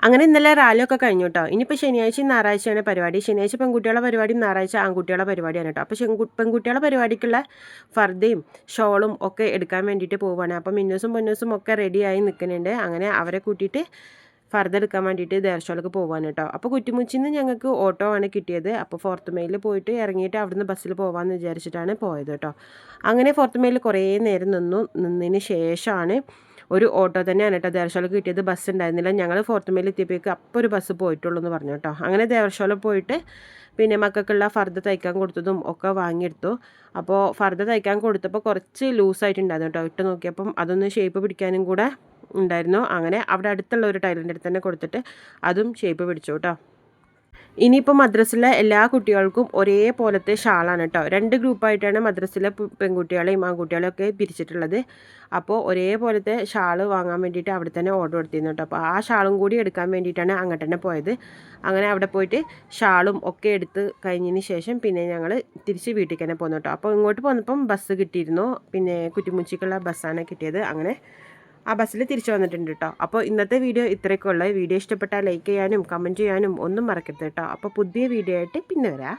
അങ്ങനെ ഇന്നലെ റാലിയൊക്കെ കഴിഞ്ഞു കേട്ടോ. ഇനിയിപ്പോൾ ശനിയാഴ്ചയും ഞായറാഴ്ചയാണ് പരിപാടി. ശനിയാഴ്ച പെൺകുട്ടികളുടെ പരിപാടിയും ഞായറാഴ്ച ആൺകുട്ടികളുടെ പരിപാടിയാണ് കേട്ടോ. അപ്പോൾ പെൺകുട്ടികളുടെ പരിപാടിക്കുള്ള ഫർദയും ഷോളും ഒക്കെ എടുക്കാൻ വേണ്ടിയിട്ട് പോവുകയാണ്. അപ്പോൾ മിന്നൂസും പൊന്നൂസും ഒക്കെ റെഡിയായി നിൽക്കുന്നുണ്ട്. അങ്ങനെ അവരെ കൂട്ടിയിട്ട് ഫർദ എടുക്കാൻ വേണ്ടിയിട്ട് ദേർഷോൾക്ക് പോകാൻ കേട്ടോ. അപ്പോൾ കുറ്റിമുച്ചിന്ന് ഞങ്ങൾക്ക് ഓട്ടോ ആണ് കിട്ടിയത്. അപ്പോൾ ഫോർത്ത് മെയിലിൽ പോയിട്ട് ഇറങ്ങിയിട്ട് അവിടുന്ന് ബസ്സിൽ പോകാമെന്ന് വിചാരിച്ചിട്ടാണ് പോയത് കേട്ടോ. അങ്ങനെ ഫോർത്ത് മെയിലിൽ കുറേ നേരം നിന്നതിന് ശേഷമാണ് ഒരു ഓട്ടോ തന്നെയാണ് കേട്ടോ ദേവർശോലക്ക് കിട്ടിയത്. ബസ് ഉണ്ടായിരുന്നില്ല. ഞങ്ങൾ ഫോർത്ത് മെയിൽ എത്തിയപ്പോഴേക്ക് അപ്പോൾ ഒരു ബസ് പോയിട്ടുള്ളൂ എന്ന് പറഞ്ഞു കേട്ടോ. അങ്ങനെ ദേവർശോല പോയിട്ട് പിന്നെ മക്കൾക്കുള്ള ഫർദ തയ്ക്കാൻ കൊടുത്തതും ഒക്കെ വാങ്ങിയെടുത്തു. അപ്പോൾ ഫർദ തയ്ക്കാൻ കൊടുത്തപ്പോൾ കുറച്ച് ലൂസായിട്ടുണ്ടായിരുന്നു കേട്ടോ. ഇട്ട് നോക്കിയപ്പം അതൊന്ന് ഷേപ്പ് പിടിക്കാനും കൂടെ ഉണ്ടായിരുന്നു. അങ്ങനെ അവിടെ അടുത്തുള്ള ഒരു ടൈലറിൻ്റെ അടുത്ത് തന്നെ കൊടുത്തിട്ട് അതും ഷേപ്പ് പിടിച്ചു കേട്ടോ. ഇനിയിപ്പോൾ മദ്രസിലെ എല്ലാ കുട്ടികൾക്കും ഒരേപോലത്തെ ഷാളാണ് കേട്ടോ. 2 ഗ്രൂപ്പായിട്ടാണ് മദ്രസിലെ പെൺകുട്ടികളെയും ആൺകുട്ടികളെയും ഒക്കെ പിരിച്ചിട്ടുള്ളത്. അപ്പോൾ ഒരേപോലത്തെ ഷാള് വാങ്ങാൻ വേണ്ടിയിട്ട് അവിടെ തന്നെ ഓർഡർ കൊടുത്തിരുന്നു കേട്ടോ. അപ്പോൾ ആ ഷാളും കൂടി എടുക്കാൻ വേണ്ടിയിട്ടാണ് അങ്ങോട്ട് തന്നെ പോയത്. അങ്ങനെ അവിടെ പോയിട്ട് ഷാളും ഒക്കെ എടുത്ത് കഴിഞ്ഞതിന് ശേഷം പിന്നെ ഞങ്ങൾ തിരിച്ച് വീട്ടിലേക്ക് തന്നെ പോന്നു കേട്ടോ. അപ്പോൾ ഇങ്ങോട്ട് പോന്നപ്പം ബസ് കിട്ടിയിരുന്നു. പിന്നെ കുറ്റിമുച്ചിക്കുള്ള ബസ്സാണ് കിട്ടിയത്. അങ്ങനെ ആ ബസ്സിൽ തിരിച്ചു വന്നിട്ടുണ്ട് കേട്ടോ. അപ്പോൾ ഇന്നത്തെ വീഡിയോ ഇത്രയൊക്കെ ഉള്ളത്. വീഡിയോ ഇഷ്ടപ്പെട്ടാൽ ലൈക്ക് ചെയ്യാനും കമൻറ്റ് ചെയ്യാനും ഒന്നും മറക്കരുത് കേട്ടോ. അപ്പോൾ പുതിയ വീഡിയോ ആയിട്ട് പിന്നെ വരാം.